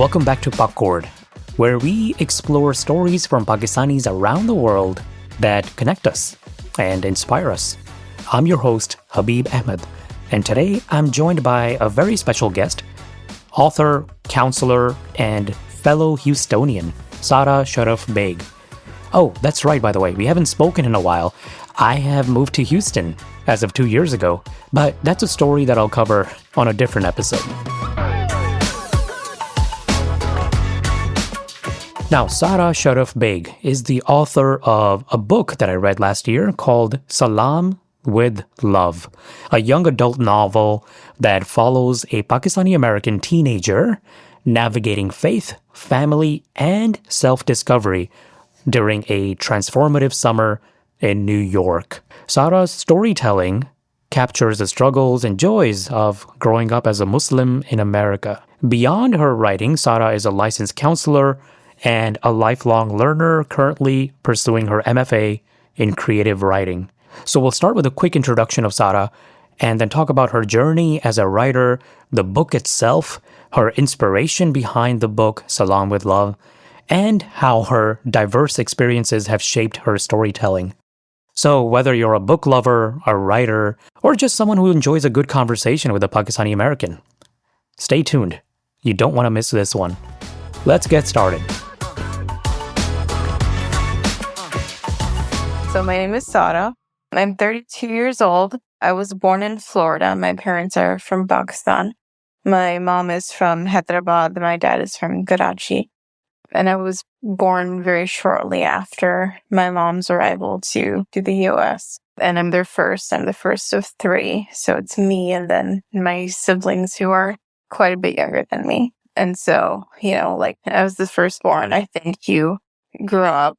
Welcome back to Pakord, where we explore stories from Pakistanis around the world that connect us and inspire us. I'm your host, Habib Ahmed, and today I'm joined by a very special guest, author, counselor, and fellow Houstonian, Sara Sharaf Beg. Oh, that's right, by the way, we haven't spoken in a while. I have moved to Houston as of 2 years ago, but that's a story that I'll cover on a different episode. Now, Sara Sharaf Beg is the author of a book that I read last year called Salaam with Love, a young adult novel that follows a Pakistani-American teenager navigating faith, family, and self-discovery during a transformative summer in New York. Sara's storytelling captures the struggles and joys of growing up as a Muslim in America. Beyond her writing, Sara is a licensed counselor and a lifelong learner currently pursuing her MFA in creative writing. So we'll start with a quick introduction of Sara and then talk about her journey as a writer, the book itself, her inspiration behind the book, Salaam with Love, and how her diverse experiences have shaped her storytelling. So whether you're a book lover, a writer, or just someone who enjoys a good conversation with a Pakistani American, stay tuned. You don't want to miss this one. Let's get started. So my name is Sara. I'm 32 years old. I was born in Florida. My parents are from Pakistan. My mom is from Hyderabad. My dad is from Karachi. And I was born very shortly after my mom's arrival to the U.S. And I'm the first of three. So it's me and then my siblings who are quite a bit younger than me. And so, I was the firstborn. I think you grew up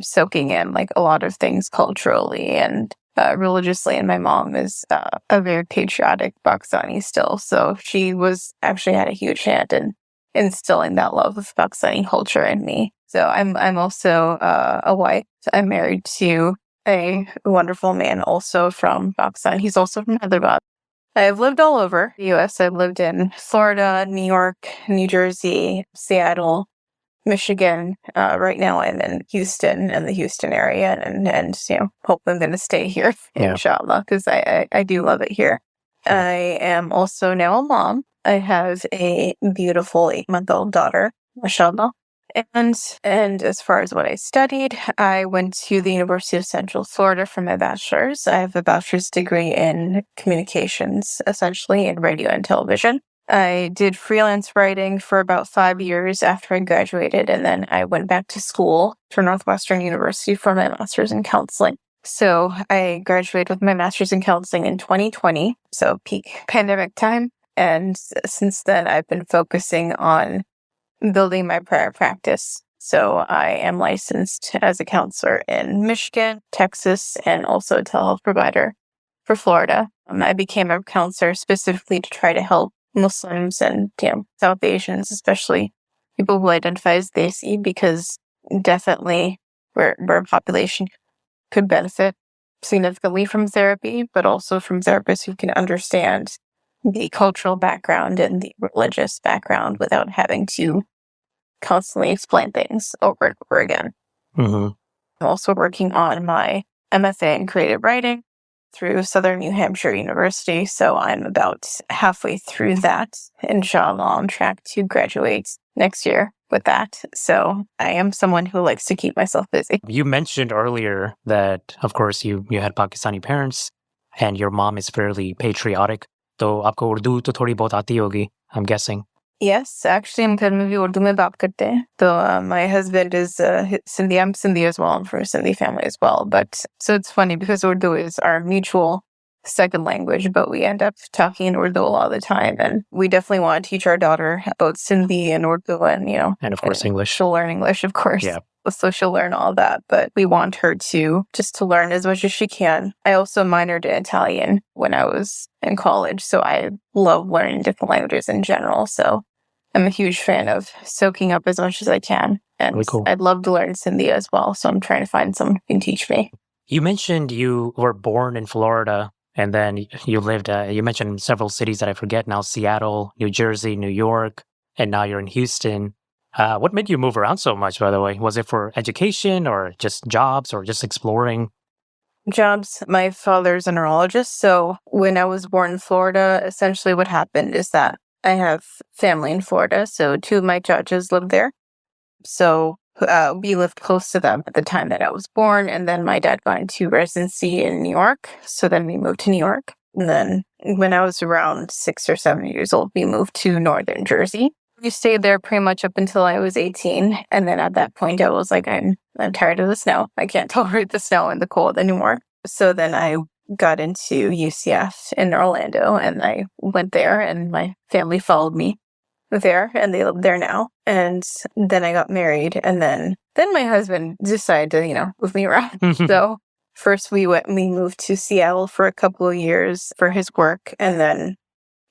soaking in a lot of things culturally and religiously. And my mom is a very patriotic Pakistani still. So she actually had a huge hand in instilling that love of Pakistani culture in me. So I'm also a wife. I'm married to a wonderful man also from Pakistan. He's also from Hyderabad. I've lived all over the U.S. I've lived in Florida, New York, New Jersey, Seattle, Michigan. Right now I'm in Houston and the Houston area and hope I'm going to stay here, inshallah, because I do love it here. I am also now a mom. I have a beautiful 8-month-old daughter, mashallah. And as far as what I studied, I went to the University of Central Florida for my bachelor's. I have a bachelor's degree in communications, essentially in radio and television. I did freelance writing for about 5 years after I graduated, and then I went back to school for Northwestern University for my master's in counseling. So I graduated with my master's in counseling in 2020, so peak pandemic time. And since then, I've been focusing on building my prior practice. So I am licensed as a counselor in Michigan, Texas, and also a telehealth provider for Florida. I became a counselor specifically to try to help Muslims and South Asians, especially people who identify as Desi, because definitely we're a population could benefit significantly from therapy, but also from therapists who can understand the cultural background and the religious background without having to constantly explain things over and over again. Mm-hmm. I'm also working on my MFA in creative writing through Southern New Hampshire University, so I'm about halfway through that. Inshallah, on track to graduate next year with that. So I am someone who likes to keep myself busy. You mentioned earlier that, of course, you had Pakistani parents and your mom is fairly patriotic. तो आपको उर्दू तो थोड़ी बहुत आती होगी, I'm guessing. Yes, actually, हम घर में भी उर्दू में बात करते हैं. So my husband is Sindhi. I'm Sindhi as well. I'm from a Sindhi family as well. But so it's funny because Urdu is our mutual second language, but we end up talking in Urdu a lot of the time. And we definitely want to teach our daughter about Sindhi and Urdu and, And of course, English. She'll learn English, of course. Yeah. So she'll learn all that, but we want her to learn as much as she can. I also minored in Italian when I was in college, so I love learning different languages in general. So I'm a huge fan of soaking up as much as I can. And really cool. I'd love to learn Sindhi as well, so I'm trying to find someone who can teach me. You mentioned you were born in Florida, and then you lived, you mentioned several cities that I forget now, Seattle, New Jersey, New York, and now you're in Houston. What made you move around so much, by the way? Was it for education or just jobs or just exploring? Jobs. My father's a neurologist. So when I was born in Florida, essentially what happened is that I have family in Florida. So two of my judges live there. So we lived close to them at the time that I was born. And then my dad got into residency in New York. So then we moved to New York. And then when I was around 6 or 7 years old, we moved to Northern Jersey. We stayed there pretty much up until I was 18. And then at that point, I was like, I'm tired of the snow. I can't tolerate the snow and the cold anymore. So then I got into UCF in Orlando, and I went there, and my family followed me there, and they live there now. And then I got married, and then my husband decided to, move me around. So first we moved to Seattle for a couple of years for his work, and then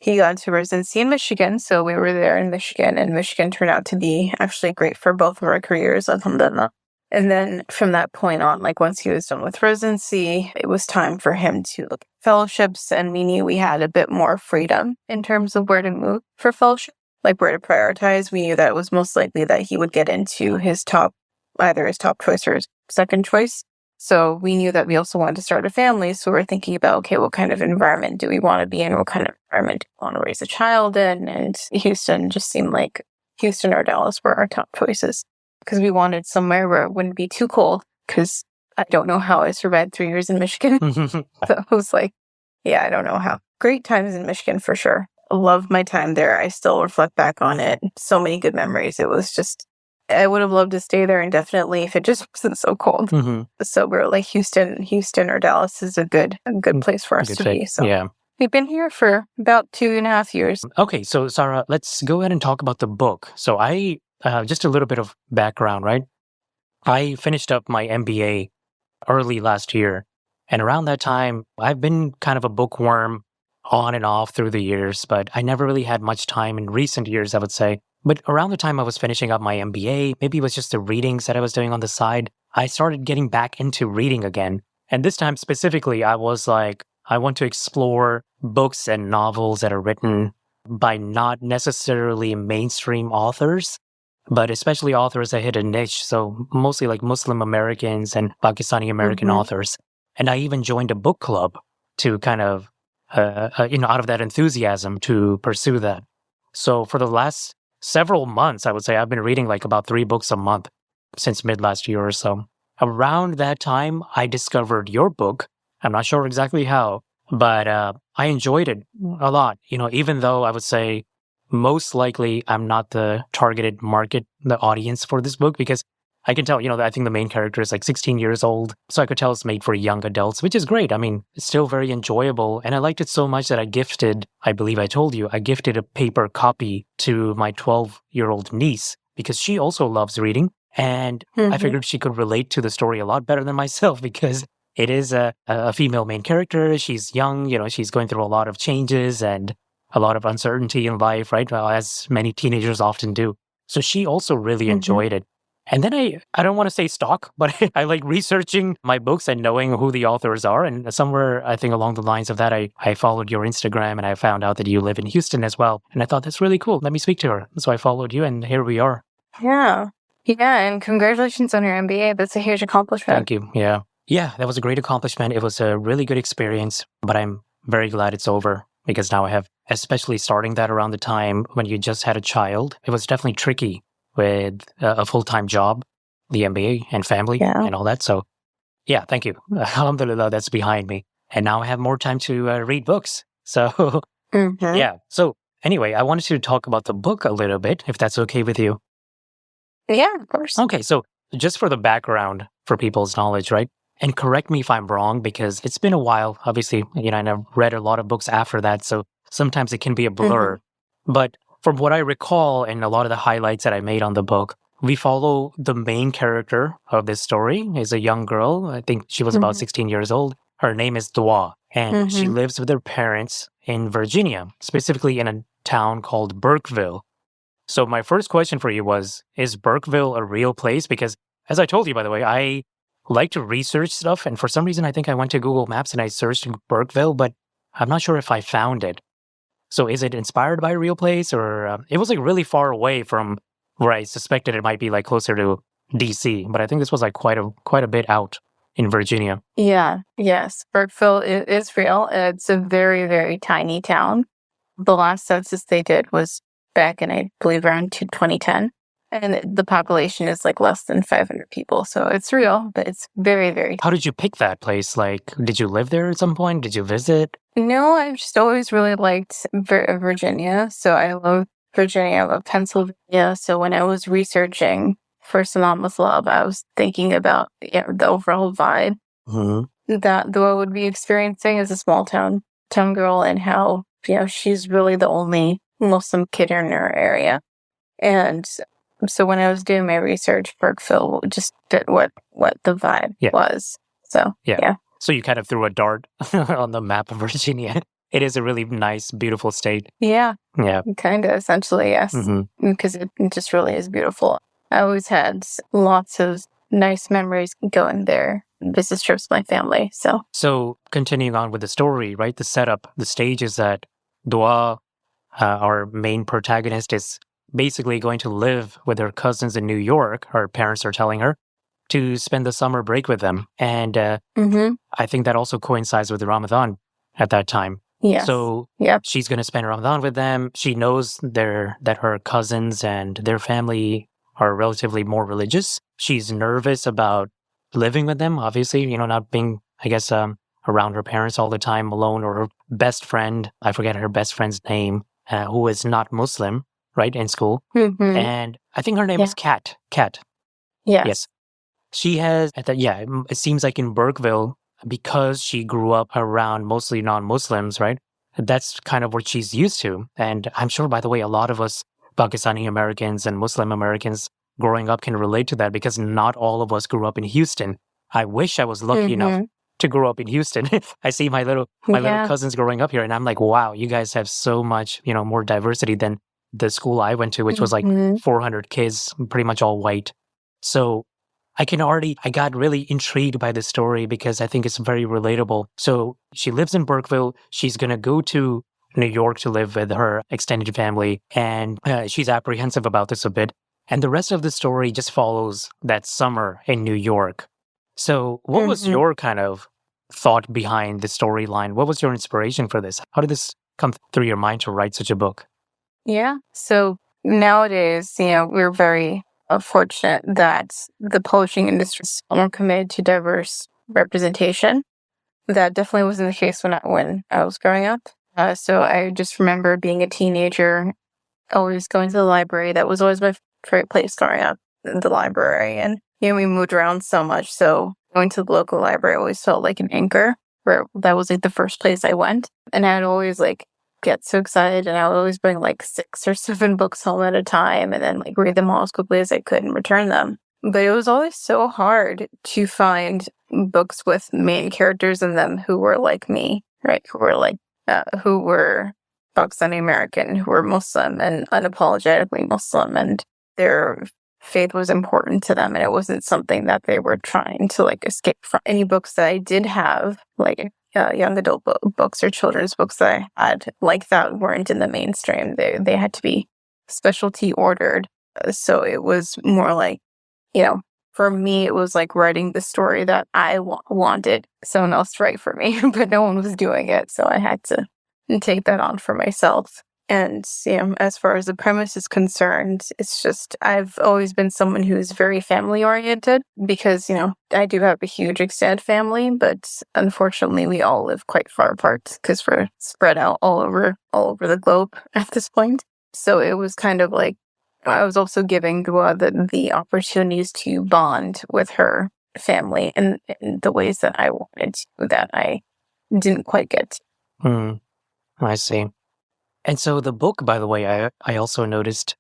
he got into residency in Michigan. So we were there in Michigan, and Michigan turned out to be actually great for both of our careers, alhamdulillah. And then from that point on, like once he was done with residency, it was time for him to look at fellowships, and we knew we had a bit more freedom in terms of where to move for fellowship, like where to prioritize. We knew that it was most likely that he would get into either his top choice or his second choice. So we knew that we also wanted to start a family. So we're thinking about, okay, what kind of environment do we want to be in? What kind of environment do we want to raise a child in? And Houston just seemed like Houston or Dallas were our top choices, because we wanted somewhere where it wouldn't be too cold, because I don't know how I survived 3 years in Michigan. So I was like, yeah, I don't know how. Great times in Michigan for sure. I love my time there. I still reflect back on it. So many good memories. It was just, I would have loved to stay there indefinitely if it just wasn't so cold. So we're like Houston or Dallas is a good place for us to be. So yeah. We've been here for about 2.5 years. Okay, so Sarah, let's go ahead and talk about the book. So I just a little bit of background, right? I finished up my MBA early last year. And around that time, I've been kind of a bookworm on and off through the years, but I never really had much time in recent years, I would say. But around the time I was finishing up my MBA, maybe it was just the readings that I was doing on the side, I started getting back into reading again. And this time specifically, I was like, I want to explore books and novels that are written by not necessarily mainstream authors, but especially authors that hit a niche. So mostly like Muslim Americans and Pakistani American authors. And I even joined a book club to kind of, out of that enthusiasm to pursue that. So for the last several months, I would say I've been reading like about 3 books a month since mid last year or so. Around that time, I discovered your book. I'm not sure exactly how, but I enjoyed it a lot. Even though I would say most likely I'm not the targeted market, the audience for this book, because I can tell, I think the main character is like 16 years old. So I could tell it's made for young adults, which is great. I mean, it's still very enjoyable. And I liked it so much that I believe I told you, I gifted a paper copy to my 12-year-old niece because she also loves reading. And I figured she could relate to the story a lot better than myself, because it is a female main character. She's young, she's going through a lot of changes and a lot of uncertainty in life, right? Well, as many teenagers often do. So she also really enjoyed it. And then I don't want to say stalk, but I like researching my books and knowing who the authors are. And somewhere, I think along the lines of that, I followed your Instagram and I found out that you live in Houston as well. And I thought, that's really cool. Let me speak to her. So I followed you, and here we are. Yeah. Yeah, and congratulations on your MBA. That's a huge accomplishment. Thank you. Yeah. Yeah, that was a great accomplishment. It was a really good experience, but I'm very glad it's over, because now I have, especially starting that around the time when you just had a child, it was definitely tricky with a full-time job, the MBA and family and all that. So yeah, thank you. Alhamdulillah, that's behind me. And now I have more time to read books. So yeah. So anyway, I wanted to talk about the book a little bit, if that's okay with you. Yeah, of course. Okay, so just for the background for people's knowledge, right? And correct me if I'm wrong, because it's been a while. Obviously, and I've read a lot of books after that, so sometimes it can be a blur. But from what I recall and a lot of the highlights that I made on the book, we follow the main character of this story is a young girl. I think she was about 16 years old. Her name is Dua, and she lives with her parents in Virginia, specifically in a town called Burkeville. So my first question for you was, is Burkeville a real place? Because as I told you, by the way, I like to research stuff. And for some reason, I think I went to Google Maps and I searched Burkeville, but I'm not sure if I found it. So is it inspired by a real place, or it was like really far away from where I suspected it might be, like closer to DC, but I think this was like quite a bit out in Virginia. Yeah, yes. Burkeville is real. It's a very, very tiny town. The last census they did was back in, I believe, around 2010. And the population is like less than 500 people. So it's real, but it's very, very. How did you pick that place? Like, did you live there at some point? Did you visit? No, I've just always really liked Virginia. So I love Virginia, I love Pennsylvania. So when I was researching for Salaam with Love, I was thinking about the overall vibe that the world would be experiencing as a small town girl, and how she's really the only Muslim kid in her area. And so when I was doing my research, Burkeville just fit what the vibe was. So yeah. So you kind of threw a dart on the map of Virginia. It is a really nice, beautiful state. Yeah. Yeah. Kind of, essentially, yes. Because it just really is beautiful. I always had lots of nice memories going there, business trips with my family. So continuing on with the story, right? The setup, the stage is that Dua, our main protagonist, is basically going to live with her cousins in New York. Her parents are telling her to spend the summer break with them. And I think that also coincides with Ramadan at that time. Yes. So she's going to spend Ramadan with them. She knows that her cousins and their family are relatively more religious. She's nervous about living with them, obviously, not being, I guess, around her parents all the time alone, or her best friend, I forget her best friend's name, who is not Muslim, right, in school. And I think her name is Kat. Kat. Yes. She has, it seems like in Burkeville, because she grew up around mostly non-Muslims, right? That's kind of what she's used to. And I'm sure, by the way, a lot of us Pakistani Americans and Muslim Americans growing up can relate to that, because not all of us grew up in Houston. I wish I was lucky enough to grow up in Houston. I see my little cousins growing up here, and I'm like, wow, you guys have so much, more diversity than the school I went to, which was like 400 kids, pretty much all white. So I got really intrigued by this story because I think it's very relatable. So she lives in Burkeville. She's going to go to New York to live with her extended family, and she's apprehensive about this a bit. And the rest of the story just follows that summer in New York. So what was your kind of thought behind the storyline? What was your inspiration for this? How did this come through your mind to write such a book? Yeah. So nowadays, we're very fortunate that the publishing industry is more committed to diverse representation. That definitely wasn't the case when I was growing up. So I just remember being a teenager, always going to the library. That was always my favorite place growing up, the library. And we moved around so much. So going to the local library always felt like an anchor, where that was like the first place I went. And I'd always get so excited, and I would always bring 6 or 7 books home at a time, and then read them all as quickly as I could and return them. But it was always so hard to find books with main characters in them who were like me, right? Who were Pakistani American, who were Muslim and unapologetically Muslim, and their faith was important to them, and it wasn't something that they were trying to escape from. Any books that I did have, young adult books or children's books that I had that weren't in the mainstream. They had to be specialty ordered. So it was more for me, it was writing the story that I wanted someone else to write for me, but no one was doing it. So I had to take that on for myself. And as far as the premise is concerned, it's just I've always been someone who's very family oriented, because I do have a huge extended family, but unfortunately we all live quite far apart because we're spread out all over the globe at this point. So it was kind of I was also giving Dua the opportunities to bond with her family in the ways that I wanted to, that I didn't quite get to. I see. And so the book, by the way, I also noticed,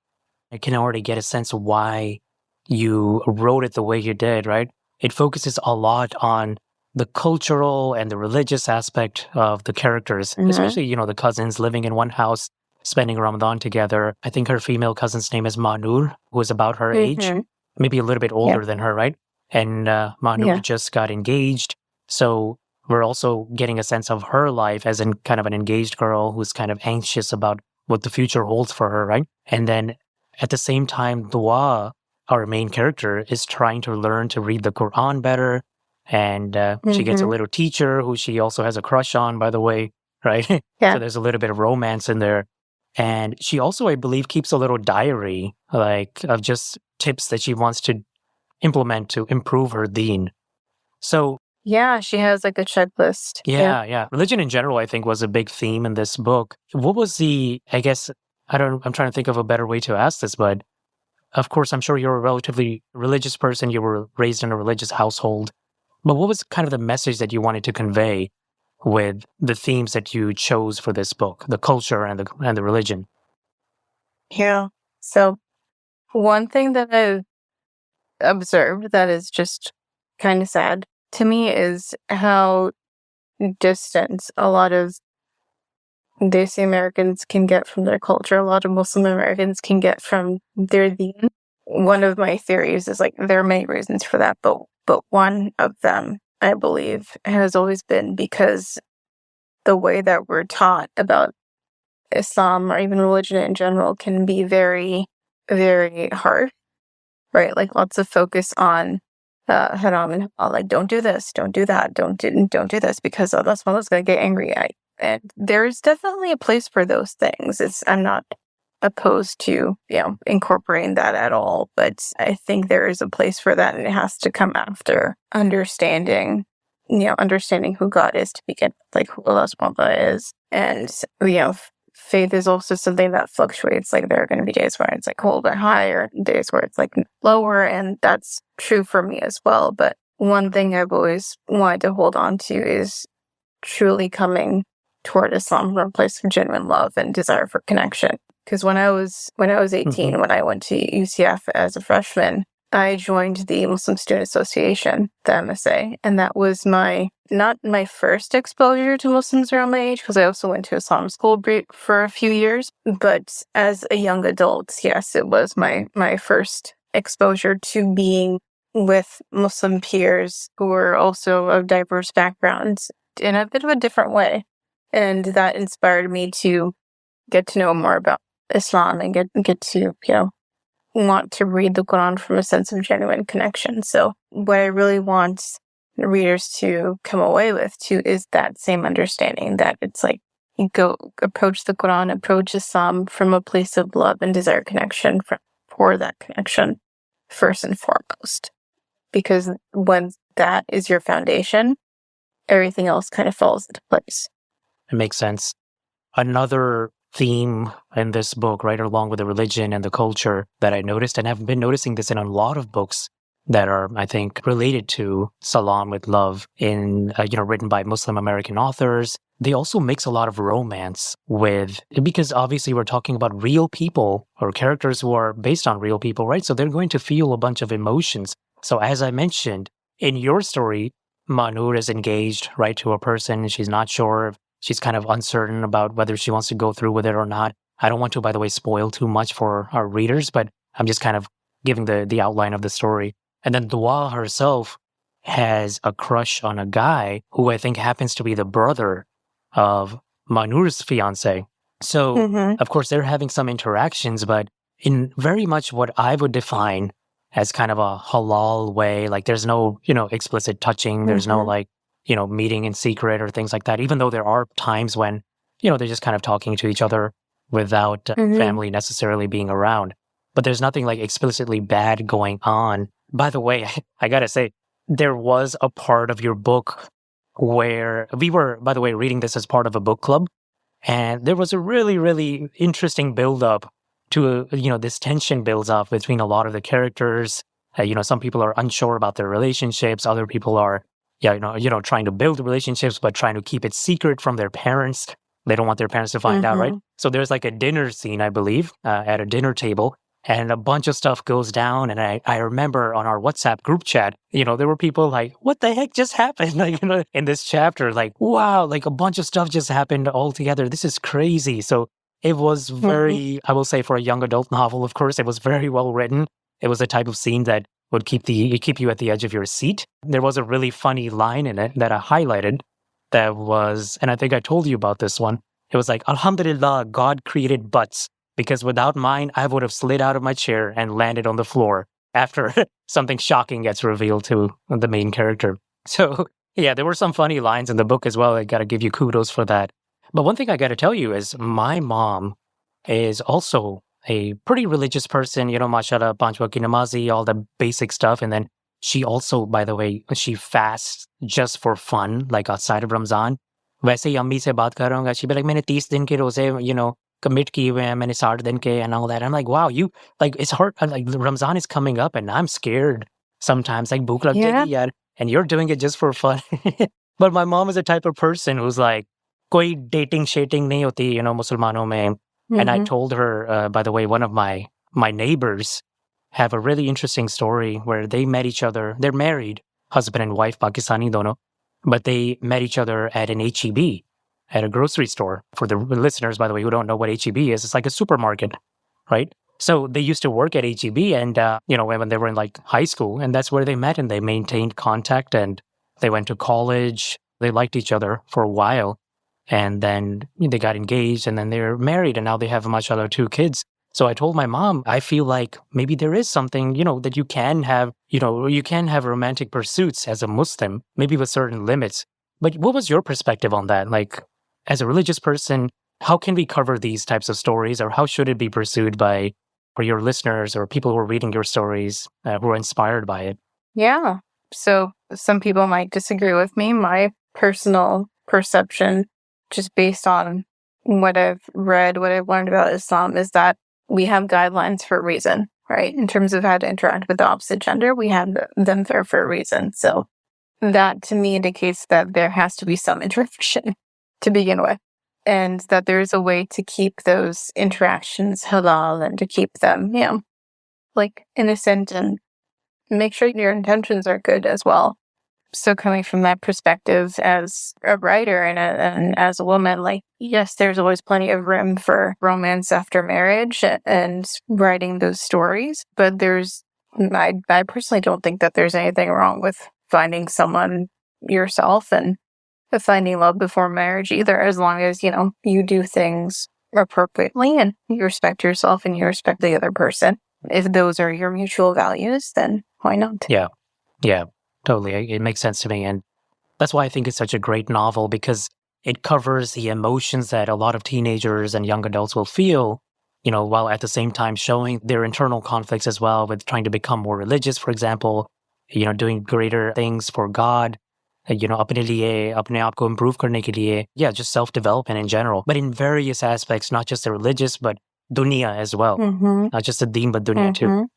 I can already get a sense of why you wrote it the way you did, right? It focuses a lot on the cultural and the religious aspect of the characters, especially, the cousins living in one house, spending Ramadan together. I think her female cousin's name is Manur, who is about her age, maybe a little bit older than her, right? And Manur just got engaged. So we're also getting a sense of her life as in kind of an engaged girl who's kind of anxious about what the future holds for her, right? And then at the same time, Dua, our main character, is trying to learn to read the Quran better. And she gets a little teacher who she also has a crush on, by the way, right? Yeah. So there's a little bit of romance in there. And she also, I believe, keeps a little diary, like of just tips that she wants to implement to improve her deen. So Yeah, she has like a checklist. yeah. Religion in general, I think, was a big theme in this book. What was I guess, I'm trying to think of a better way to ask this, but of course, I'm sure you're a relatively religious person. You were raised in a religious household. But what was kind of the message that you wanted to convey with the themes that you chose for this book, the culture and the religion? Yeah. So one thing that I've observed that is just kind of sad to me is how distant a lot of Desi Americans can get from their culture. A lot of Muslim Americans can get from their deen. One of my theories is like there are many reasons for that, but one of them, I believe, has always been because the way that we're taught about Islam or even religion in general can be very, very hard, right? Like lots of focus on haram and halal, like don't do this, don't do that, don't do this because Allah subhanahu wa ta'ala is going to get angry at you. And there's definitely a place for those things. I'm not opposed to, incorporating that at all, but I think there is a place for that and it has to come after understanding who God is to begin with, like who Allah subhanahu wa ta'ala is. And, faith is also something that fluctuates. Like there are going to be days where it's like a little bit higher, days where it's like lower, and that's true for me as well. But one thing I've always wanted to hold on to is truly coming toward Islam from a place of genuine love and desire for connection. Because when I was 18, when I went to UCF as a freshman, I joined the Muslim Student Association, the MSA, and that was not my first exposure to Muslims around my age, because I also went to Islam school for a few years. But as a young adult, yes, it was my first exposure to being with Muslim peers who were also of diverse backgrounds in a bit of a different way. And that inspired me to get to know more about Islam and get to, want to read the Quran from a sense of genuine connection. So what I really want readers to come away with too is that same understanding that it's like you go approach the Quran, approach Islam from a place of love and desire connection for that connection first and foremost. Because when that is your foundation, everything else kind of falls into place. It makes sense. Another theme in this book, right along with the religion and the culture that I noticed, and I've been noticing this in a lot of books that are, I think, related to Salaam with love in, written by Muslim American authors. They also mix a lot of romance because obviously we're talking about real people or characters who are based on real people, right? So they're going to feel a bunch of emotions. So as I mentioned, in your story, Manur is engaged, right, to a person. She's not sure. She's kind of uncertain about whether she wants to go through with it or not. I don't want to, by the way, spoil too much for our readers, but I'm just kind of giving the outline of the story. And then Dua herself has a crush on a guy who I think happens to be the brother of Manur's fiance. So, of course, they're having some interactions, but in very much what I would define as kind of a halal way, like there's no, explicit touching. There's no meeting in secret or things like that, even though there are times when, they're just kind of talking to each other without family necessarily being around. But there's nothing like explicitly bad going on. By the way, I gotta say, there was a part of your book where we were, by the way, reading this as part of a book club. And there was a really, really interesting build-up to, this tension builds up between a lot of the characters. Some people are unsure about their relationships. Other people are trying to build relationships, but trying to keep it secret from their parents. They don't want their parents to find out, right? So there's like a dinner scene, I believe, at a dinner table, and a bunch of stuff goes down. And I remember on our WhatsApp group chat, there were people like, what the heck just happened? Like, in this chapter, like, wow, like a bunch of stuff just happened all together. This is crazy. So it was very, I will say for a young adult novel, of course, it was very well written. It was the type of scene that would keep you at the edge of your seat. There was a really funny line in it that I highlighted that was, and I think I told you about this one. It was like, Alhamdulillah, God created butts, because without mine, I would have slid out of my chair and landed on the floor after something shocking gets revealed to the main character. So, yeah, there were some funny lines in the book as well. I got to give you kudos for that. But one thing I got to tell you is my mom is also a pretty religious person, mashallah, panch waqt ki namazi, all the basic stuff. And then she also, by the way, she fasts just for fun, like outside of Ramzan. वैसे ही अम्मी से बात कर रहा हूँ, she'd be like, मैंने 30 दिन के रोजे, commit किए हुए हैं, मैंने 60 दिन के and all that. I'm like, wow, you, like, it's hard. Like, Ramzan is coming up and I'm scared sometimes. Like, भूख लग Yeah. जाएगी यार, and you're doing it just for fun. But my mom is the type of person who's like, कोई dating shating नहीं होती, मुसलमानों में. And I told her, by the way, one of my neighbors have a really interesting story where they met each other. They're married, husband and wife, Pakistani dono, but they met each other at an HEB, at a grocery store. For the listeners, by the way, who don't know what HEB is, it's like a supermarket, right? So they used to work at HEB, and when they were in like high school, and that's where they met, and they maintained contact, and they went to college. They liked each other for a while. And then they got engaged, and then they're married, and now they have, mashallah, 2 kids. So I told my mom, I feel like maybe there is something, that you can have, you can have romantic pursuits as a Muslim, maybe with certain limits. But what was your perspective on that? Like, as a religious person, how can we cover these types of stories, or how should it be pursued by for your listeners or people who are reading your stories who are inspired by it? Yeah. So some people might disagree with me. My personal perception, just based on what I've read, what I've learned about Islam, is that we have guidelines for a reason, right? In terms of how to interact with the opposite gender, we have them there for a reason. So that to me indicates that there has to be some interaction to begin with, and that there is a way to keep those interactions halal and to keep them, like innocent, and make sure your intentions are good as well. So coming from that perspective as a writer and as a woman, like, yes, there's always plenty of room for romance after marriage and writing those stories. But I personally don't think that there's anything wrong with finding someone yourself and finding love before marriage either, as long as, you do things appropriately and you respect yourself and you respect the other person. If those are your mutual values, then why not? Yeah. Totally. It makes sense to me. And that's why I think it's such a great novel, because it covers the emotions that a lot of teenagers and young adults will feel, while at the same time showing their internal conflicts as well, with trying to become more religious, for example, doing greater things for God, अपने लिए, अपने आप को improve करने के लिए. Yeah, just self-development in general. But in various aspects, not just the religious, but dunya as well. Not just the deen, but dunya too.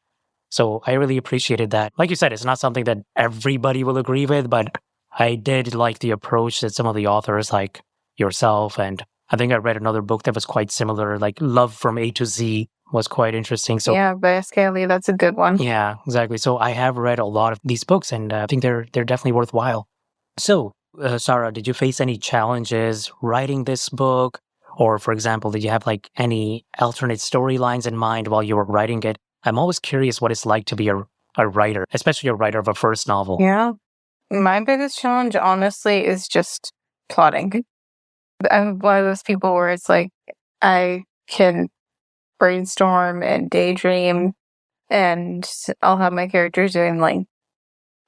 So I really appreciated that. Like you said, it's not something that everybody will agree with, but I did like the approach that some of the authors, like yourself, and I think I read another book that was quite similar, like Love from A to Z was quite interesting. So yeah, by Escali, that's a good one. Yeah, exactly. So I have read a lot of these books, and I think they're definitely worthwhile. So, Sarah, did you face any challenges writing this book? Or, for example, did you have like any alternate storylines in mind while you were writing it? I'm always curious what it's like to be a writer, especially a writer of a first novel. Yeah. My biggest challenge, honestly, is just plotting. I'm one of those people where it's like, I can brainstorm and daydream, and I'll have my characters doing like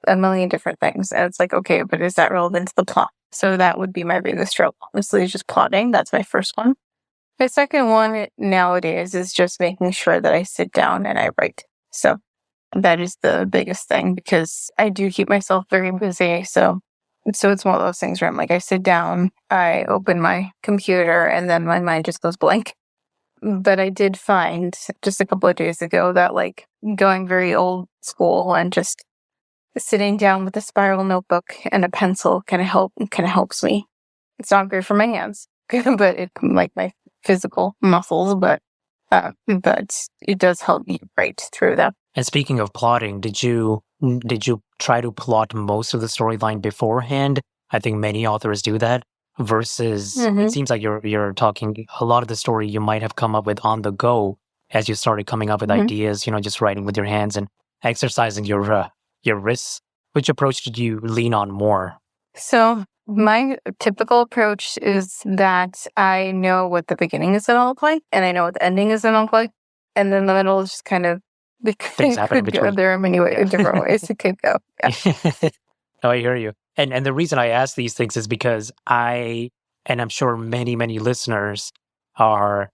a million different things. And it's like, okay, but is that relevant to the plot? So that would be my biggest struggle. Honestly, is just plotting. That's my first one. My second one nowadays is just making sure that I sit down and I write. So that is the biggest thing, because I do keep myself very busy. So it's one of those things where I'm like, I sit down, I open my computer, and then my mind just goes blank. But I did find just a couple of days ago that like going very old school and just sitting down with a spiral notebook and a pencil kind of helps me. It's not great for my hands, but it like my physical muscles, but it does help me write through that. And speaking of plotting, did you try to plot most of the storyline beforehand? I think many authors do that. Versus, it seems like you're talking a lot of the story you might have come up with on the go as you started coming up with ideas. Just writing with your hands and exercising your wrists. Which approach did you lean on more? So My typical approach is that I know what the beginning is going to look like, and I know what the ending is going to look like, and then the middle is just kind of Things it happen in could go. between. There are many Yeah. different ways it could go. Yeah. No, I hear you. And the reason I ask these things is because and I'm sure many listeners have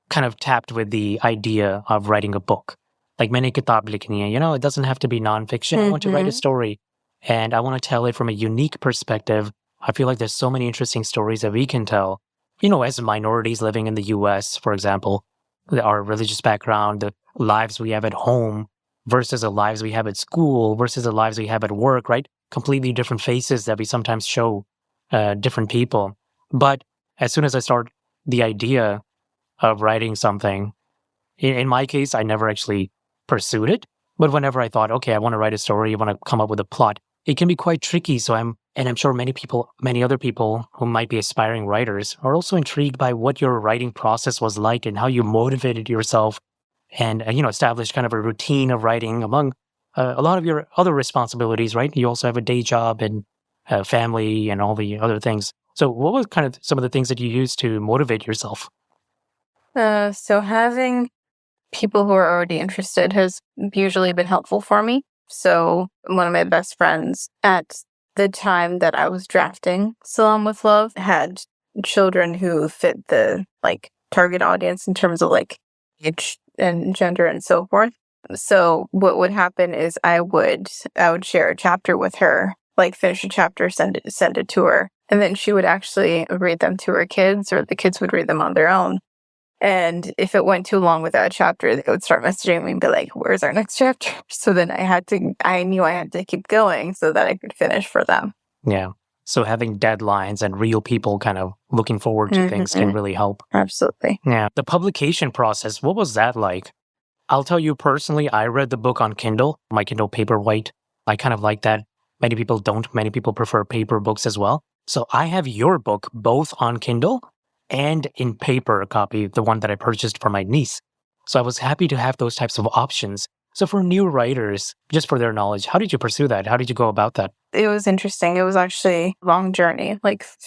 kind of tapped with the idea of writing a book. Like many kitab likhni hai, it doesn't have to be nonfiction. I want to write a story and I want to tell it from a unique perspective. I feel like there's so many interesting stories that we can tell, as minorities living in the US, for example, our religious background, the lives we have at home versus the lives we have at school versus the lives we have at work, right? Completely different faces that we sometimes show different people. But as soon as I start the idea of writing something. In my case, I never actually pursued it. But whenever I thought, okay, I want to write a story, I want to come up with a plot, it can be quite tricky. I'm sure many other people who might be aspiring writers are also intrigued by what your writing process was like and how you motivated yourself and, established kind of a routine of writing among a lot of your other responsibilities, right? You also have a day job and family and all the other things. So what was kind of some of the things that you used to motivate yourself? So having people who are already interested has usually been helpful for me. So one of my best friends at the time that I was drafting Salaam with Love had children who fit the target audience in terms of age and gender and so forth. So what would happen is I would share a chapter with her, finish a chapter, send it to her, and then she would actually read them to her kids, or the kids would read them on their own. And if it went too long without a chapter, they would start messaging me and be like, "Where's our next chapter?" So then I knew I had to keep going so that I could finish for them. Yeah. So having deadlines and real people kind of looking forward to things can really help. Absolutely. Yeah. The publication process, what was that like? I'll tell you personally, I read the book on Kindle, my Kindle Paperwhite. I kind of like that. Many people don't. Many people prefer paper books as well. So I have your book both on Kindle and in paper copy, the one that I purchased for my niece. So I was happy to have those types of options. So for new writers, just for their knowledge, how did you pursue that? How did you go about that? It was interesting. It was actually a long journey.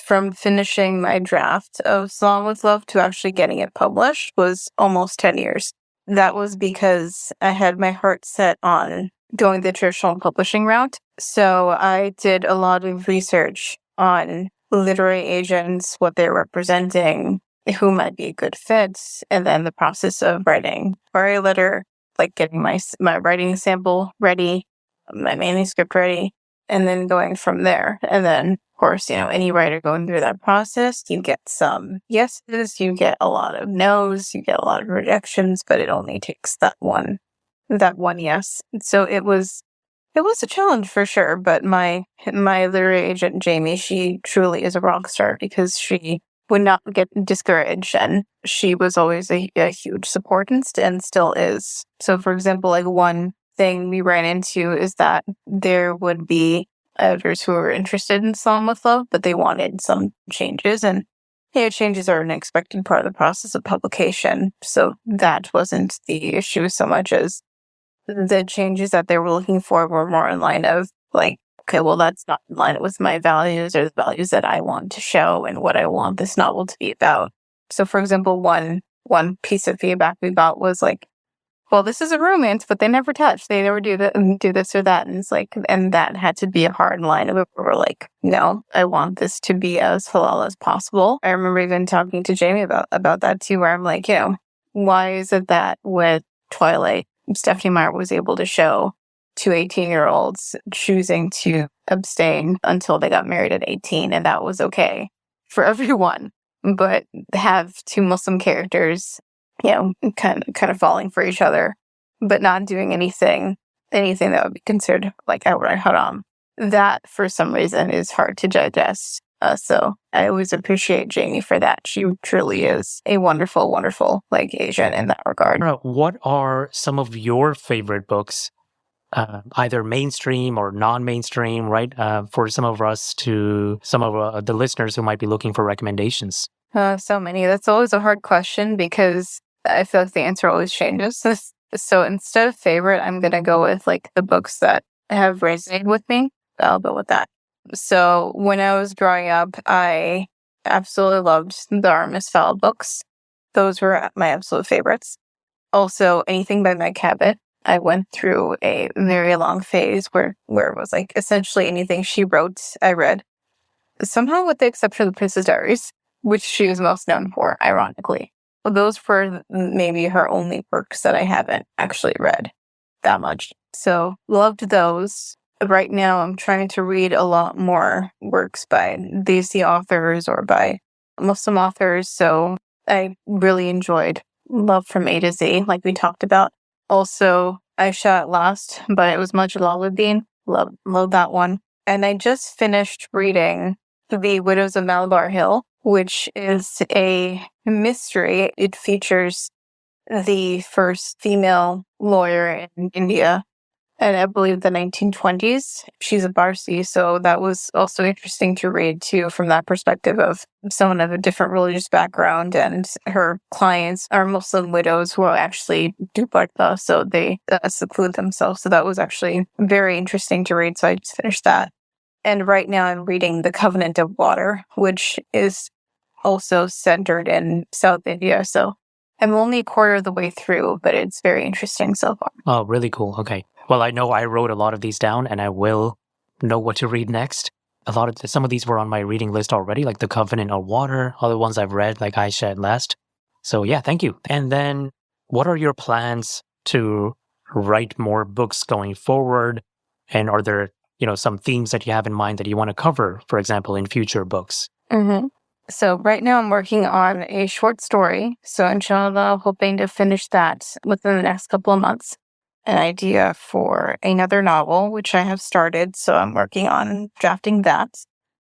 From finishing my draft of Song with Love to actually getting it published was almost 10 years. That was because I had my heart set on going the traditional publishing route. So I did a lot of research on literary agents, what they're representing, who might be a good fit, and then the process of writing query letter, getting my writing sample ready, my manuscript ready, and then going from there. And then, of course, any writer going through that process, you get some yeses, you get a lot of no's, you get a lot of rejections, but it only takes that one yes. So it was a challenge for sure, but my literary agent, Jamie, she truly is a rock star because she would not get discouraged, and she was always a huge support and still is. So, for example, one thing we ran into is that there would be editors who were interested in Song with Love, but they wanted some changes, and changes are an expected part of the process of publication. So that wasn't the issue so much as the changes that they were looking for were more in line of okay, well, that's not in line with my values or the values that I want to show and what I want this novel to be about. So, for example, one piece of feedback we got was well, this is a romance, but they never touch. They never do this or that. And it's and that had to be a hard line of it. We're no, I want this to be as halal as possible. I remember even talking to Jamie about that too, where I'm why is it that with Twilight, Stephanie Meyer was able to show two 18-year-olds choosing to abstain until they got married at 18, and that was okay for everyone, but have two Muslim characters, kind of falling for each other, but not doing anything that would be considered outright haram. That, for some reason, is hard to digest. So I always appreciate Jamie for that. She truly is a wonderful, wonderful agent in that regard. What are some of your favorite books, either mainstream or non-mainstream, right? For some of the listeners who might be looking for recommendations. So many. That's always a hard question because I feel like the answer always changes. So instead of favorite, I'm going to go with the books that have resonated with me. I'll go with that. So when I was growing up, I absolutely loved the Artemis Fowl books. Those were my absolute favorites. Also, anything by Meg Cabot. I went through a very long phase where it was like essentially anything she wrote, I read. Somehow, with the exception of the Princess Diaries, which she was most known for, ironically. Those were maybe her only works that I haven't actually read that much. So, loved those. Right now, I'm trying to read a lot more works by Desi authors or by Muslim authors. So, I really enjoyed Love from A to Z, like we talked about. Also, I Shot Last by Usma Jalaluddin. Love that one. And I just finished reading The Widows of Malabar Hill, which is a mystery. It features the first female lawyer in India, and I believe the 1920s. She's a Parsi, so that was also interesting to read too, from that perspective of someone of a different religious background, and her clients are Muslim widows who are actually do parda, so they seclude themselves. So that was actually very interesting to read. So I just finished that. And right now I'm reading The Covenant of Water, which is also centered in South India. So I'm only a quarter of the way through, but it's very interesting so far. Oh, really cool. Okay. Well, I know I wrote a lot of these down and I will know what to read next. Some of these were on my reading list already, like The Covenant of Water, other ones I've read, like I Shed Last. So yeah, thank you. And then what are your plans to write more books going forward? And are there, some themes that you have in mind that you want to cover, for example, in future books? Mm-hmm. So right now I'm working on a short story. So inshallah, hoping to finish that within the next couple of months. An idea for another novel, which I have started. So I'm working on drafting that.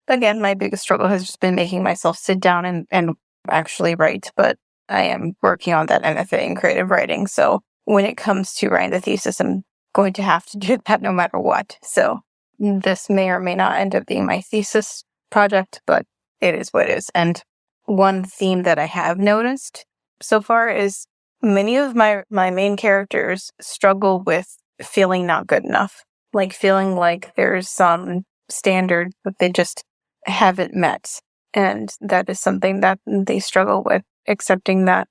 Again, my biggest struggle has just been making myself sit down and actually write. But I am working on that MFA in creative writing. So when it comes to writing the thesis, I'm going to have to do that no matter what. So this may or may not end up being my thesis project, but it is what it is. And one theme that I have noticed so far is many of my main characters struggle with feeling not good enough, like feeling like there's some standard that they just haven't met. And that is something that they struggle with, accepting that.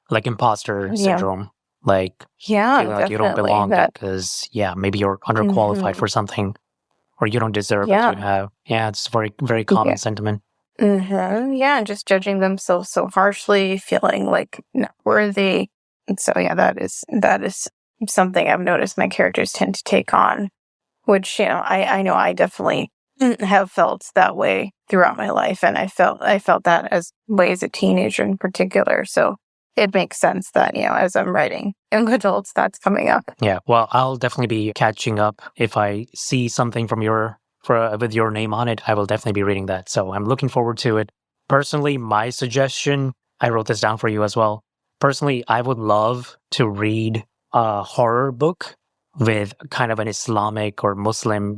Like imposter syndrome. Like feeling like you don't belong because, maybe you're underqualified for something or you don't deserve what you have. Yeah, it's very, very common sentiment. Mm-hmm. Yeah, just judging themselves so harshly, feeling like not worthy. And so that is something I've noticed my characters tend to take on, which I know I definitely have felt that way throughout my life, and I felt that as a teenager in particular. So it makes sense that as I'm writing young adults, that's coming up. Yeah, well, I'll definitely be catching up if I see something from with your name on it. I will definitely be reading that. So I'm looking forward to it. Personally, my suggestion, I wrote this down for you as well. Personally, I would love to read a horror book with kind of an Islamic or Muslim,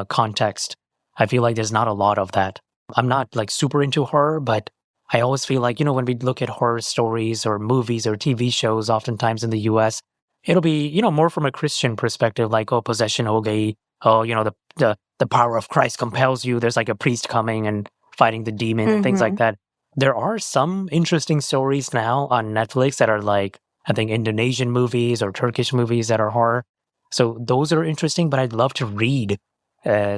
context. I feel like there's not a lot of that. I'm not like super into horror, but I always feel like, when we look at horror stories or movies or TV shows, oftentimes in the US, it'll be, more from a Christian perspective, like, possession ho gayi. The power of Christ compels you. There's like a priest coming and fighting the demon and things like that. There are some interesting stories now on Netflix that are like, I think, Indonesian movies or Turkish movies that are horror. So those are interesting, but I'd love to read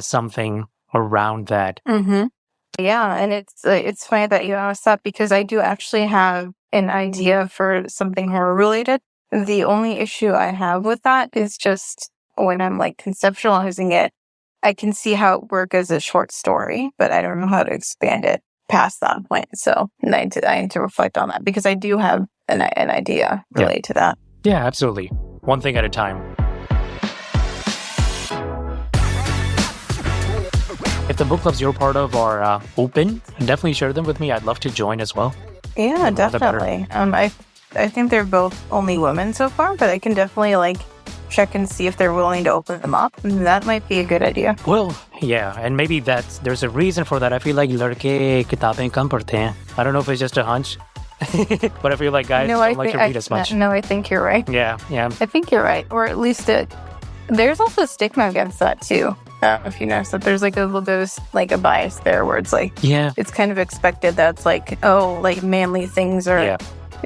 something around that. Mm-hmm. Yeah, and it's funny that you asked that because I do actually have an idea for something horror related. The only issue I have with that is just when I'm like conceptualizing it, I can see how it works as a short story, but I don't know how to expand it past that point. So I need to reflect on that because I do have an idea related to that. Yeah, absolutely. One thing at a time. If the book clubs you're part of are open, definitely share them with me. I'd love to join as well. Yeah, definitely. I think they're both only women so far, but I can definitely check and see if they're willing to open them up. That might be a good idea. Well, yeah, and maybe there's a reason for that. I feel like लड़के किताबें कम पढ़ते हैं. I don't know if it's just a hunch, but I feel like guys don't like to read as much. No, I think you're right. Yeah. I think you're right, or at least there's also a stigma against that too. I don't know if you noticed that there's like a little bit of like a bias there where it's like, Yeah. it's kind of expected that it's like, oh, like manly things are Yeah.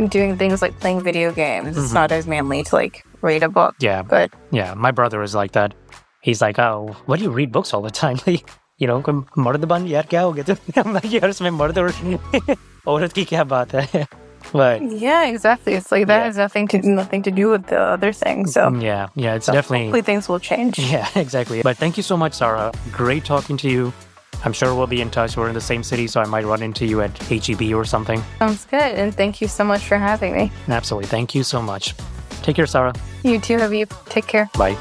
doing things like playing video games. It's not as manly to like read a book. Yeah. But Yeah, my brother is like that. He's like, oh, why do you read books all the time? Like, you know, कोई मर्द बन यार क्या हो गया? I'm like, यार इसमें मर्द और औरत की क्या बात है? But yeah, exactly. It's like that has nothing to do with the other thing. So yeah, it's so definitely. hopefully things will change. Yeah, exactly. But thank you so much, Sarah. Great talking to you. I'm sure we'll be in touch. We're in the same city, so I might run into you at HEB or something. Sounds good. And thank you so much for having me. Absolutely. Thank you so much. Take care, Sarah. You too, Habib. Take care. Bye.